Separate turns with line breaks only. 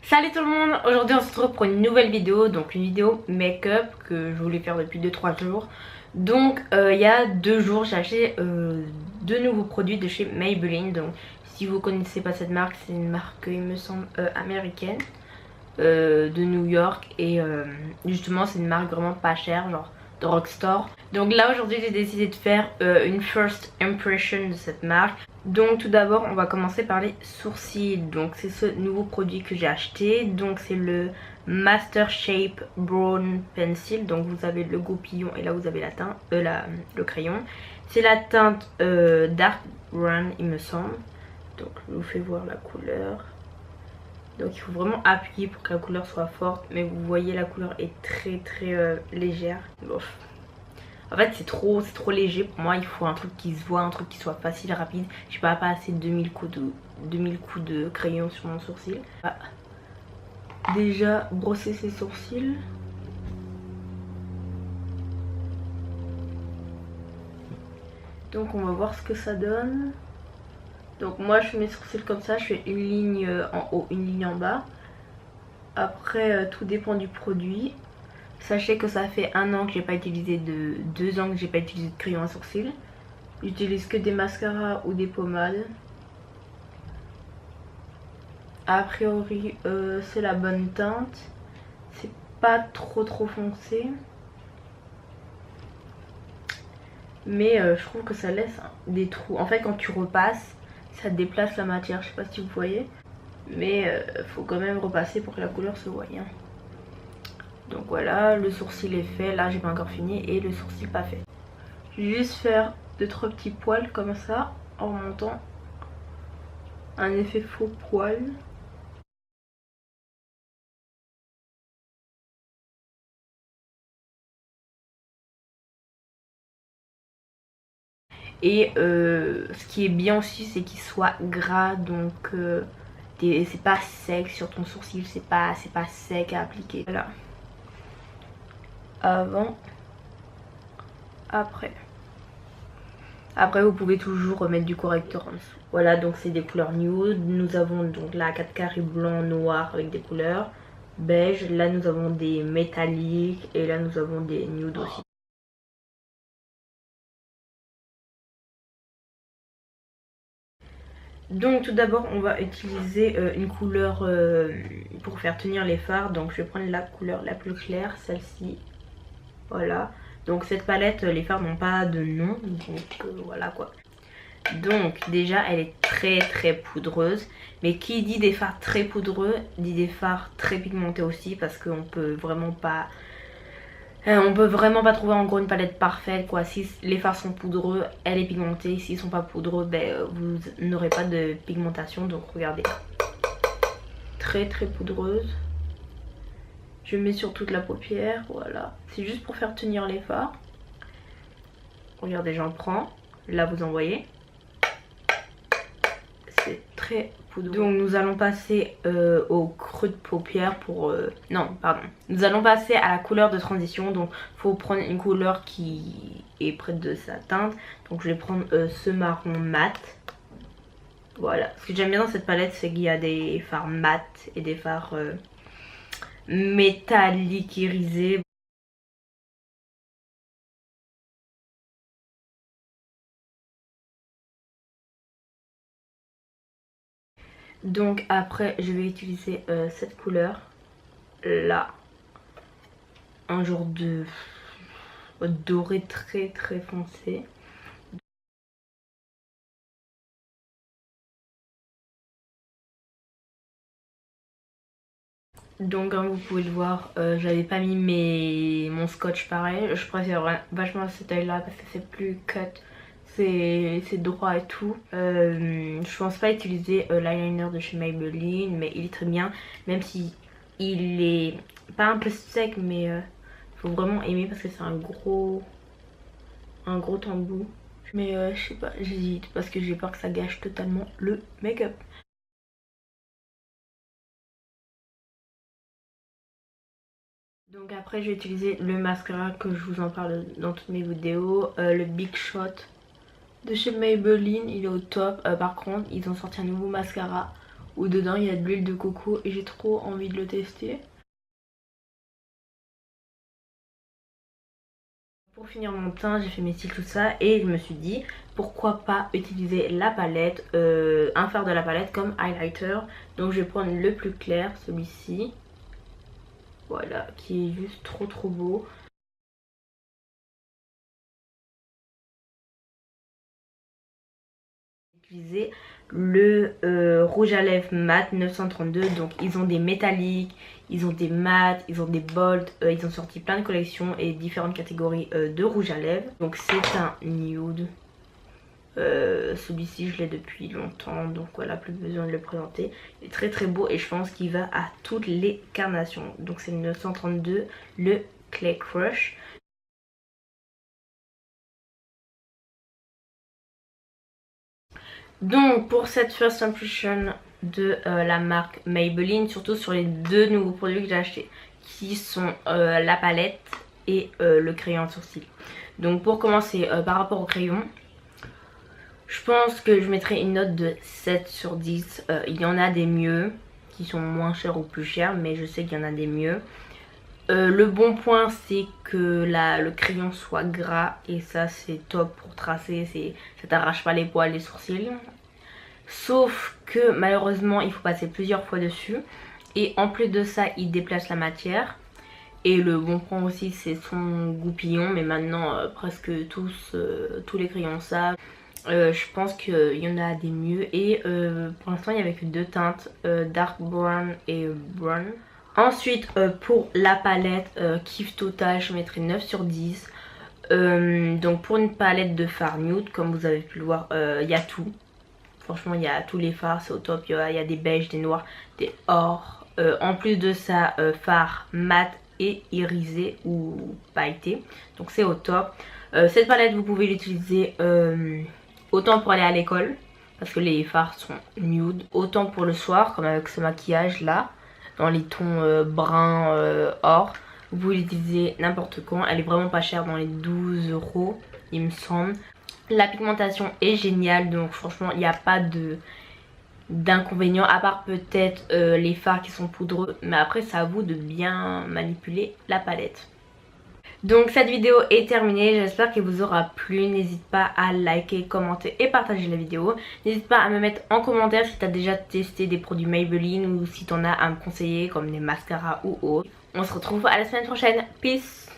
Salut tout le monde, aujourd'hui on se retrouve pour une nouvelle vidéo, donc une vidéo make-up que je voulais faire depuis 2-3 jours. Donc il y a 2 jours j'ai acheté deux nouveaux produits de chez Maybelline. Donc si vous connaissez pas cette marque, c'est une marque il me semble américaine, de New York. Et justement c'est une marque vraiment pas chère, genre de Rockstore. Donc là aujourd'hui j'ai décidé de faire une first impression de cette marque. Donc tout d'abord on va commencer par les sourcils. Donc c'est ce nouveau produit que j'ai acheté. Donc c'est le Master Shape Brown Pencil. Donc vous avez le goupillon et là vous avez la teinte, le crayon. C'est la teinte Dark Brown il me semble. Donc je vous fais voir la couleur. Donc il faut vraiment appuyer pour que la couleur soit forte. Mais vous voyez la couleur est très légère. Bof. En fait c'est trop léger pour moi, il faut un truc qui se voit, un truc qui soit facile, rapide. J'ai pas assez de 2000 coups de crayon sur mon sourcil. Ah. Déjà brosser ses sourcils. Donc on va voir ce que ça donne. Donc moi je fais mes sourcils comme ça, je fais une ligne en haut, une ligne en bas. Après tout dépend du produit. Sachez que ça fait 1 an que j'ai pas utilisé 2 ans que j'ai pas utilisé de crayon à sourcils. J'utilise que des mascaras ou des pommades. A priori c'est la bonne teinte. C'est pas trop foncé. Mais je trouve que ça laisse des trous. En fait quand tu repasses, ça déplace la matière. Je sais pas si vous voyez. Mais faut quand même repasser pour que la couleur se voie. Hein. Donc voilà, le sourcil est fait. Là j'ai pas encore fini et le sourcil pas fait. Je vais juste faire 2-3 petits poils comme ça en remontant. Un effet faux poil. Et ce qui est bien aussi c'est qu'il soit gras. Donc c'est pas sec sur ton sourcil. C'est pas sec à appliquer. Voilà. Avant. Après. Après vous pouvez toujours remettre du correcteur en dessous. Voilà, donc c'est des couleurs nude. Nous avons donc là 4 carrés blanc, noir avec des couleurs beige. Là nous avons des métalliques et là nous avons des nudes aussi. Donc tout d'abord on va utiliser une couleur pour faire tenir les fards. Donc je vais prendre la couleur la plus claire, celle-ci. Voilà. Donc cette palette, les fards n'ont pas de nom. Donc voilà quoi. Donc déjà elle est très poudreuse. Mais qui dit des fards très poudreux dit des fards très pigmentés aussi. Parce qu'on peut vraiment pas... on peut vraiment pas trouver en gros une palette parfaite quoi. Si les fards sont poudreux, elle est pigmentée. S'ils sont pas poudreux, vous n'aurez pas de pigmentation. Donc regardez, très poudreuse. Je mets sur toute la paupière, voilà. C'est juste pour faire tenir les fards. Regardez, j'en prends. Là vous en voyez. C'est très poudreux. Donc nous allons passer au creux de paupière pour... non, pardon. Nous allons passer à la couleur de transition. Donc il faut prendre une couleur qui est près de sa teinte. Donc je vais prendre ce marron mat. Voilà. Ce que j'aime bien dans cette palette, c'est qu'il y a des fards mat et des fards métalliques irisés. Donc après je vais utiliser cette couleur là, un genre de doré très foncé. Donc comme vous pouvez le voir, j'avais pas mis mon scotch pareil. Je préfère vachement cette taille là parce que c'est plus cut, c'est droit et tout. Je pense pas utiliser l'eyeliner de chez Maybelline, mais il est très bien. Même si il est pas un peu sec, mais faut vraiment aimer parce que c'est un gros embout. Mais je sais pas, j'hésite parce que j'ai peur que ça gâche totalement le make-up. Donc après je vais utiliser le mascara que je vous en parle dans toutes mes vidéos, le Big Shot de chez Maybelline. Il est au top. Par contre ils ont sorti un nouveau mascara où dedans il y a de l'huile de coco et j'ai trop envie de le tester. Pour finir mon teint, j'ai fait mes cils, tout ça, et je me suis dit pourquoi pas utiliser la palette, un fard de la palette comme highlighter. Donc je vais prendre le plus clair, celui-ci, voilà, qui est juste trop beau. Utiliser le rouge à lèvres mat 932. Donc ils ont des métalliques, ils ont des mats, ils ont des bold, ils ont sorti plein de collections et différentes catégories de rouge à lèvres. Donc c'est un nude. Celui-ci je l'ai depuis longtemps, donc voilà, plus besoin de le présenter. Il est très beau et je pense qu'il va à toutes les carnations. Donc c'est le 932, le Clay Crush. Donc pour cette first impression de la marque Maybelline, surtout sur les deux nouveaux produits que j'ai achetés, qui sont la palette et le crayon de sourcil. Donc pour commencer, par rapport au crayon, je pense que je mettrai une note de 7 sur 10. Il y en a des mieux, qui sont moins chers ou plus chers, mais je sais qu'il y en a des mieux. Le bon point, c'est que le crayon soit gras, et ça c'est top pour tracer, ça t'arrache pas les poils des sourcils. Sauf que malheureusement il faut passer plusieurs fois dessus, et en plus de ça il déplace la matière. Et le bon point aussi c'est son goupillon, mais maintenant presque tous les crayons ça. Je pense qu'il y en a des mieux, et pour l'instant il n'y avait que deux teintes, dark brown et brown. Ensuite pour la palette, kiff total, je mettrai 9 sur 10. Donc pour une palette de fard nude, comme vous avez pu le voir, il y a tout. Franchement il y a tous les fards, c'est au top. Il y a des beiges, des noirs, des or. En plus de ça, fard mat et irisé ou pailleté. Donc c'est au top. Cette palette vous pouvez l'utiliser autant pour aller à l'école, parce que les fards sont nude, autant pour le soir, comme avec ce maquillage là, dans les tons brun or. Vous pouvez l'utiliser n'importe quand, elle est vraiment pas chère, dans les 12 € il me semble. La pigmentation est géniale, donc franchement il n'y a pas d'inconvénients, à part peut-être les fards qui sont poudreux, mais après c'est à vous de bien manipuler la palette. Donc cette vidéo est terminée, j'espère qu'elle vous aura plu. N'hésite pas à liker, commenter et partager la vidéo. N'hésite pas à me mettre en commentaire si tu as déjà testé des produits Maybelline, ou si tu en as à me conseiller comme des mascaras ou autres. On se retrouve à la semaine prochaine, peace.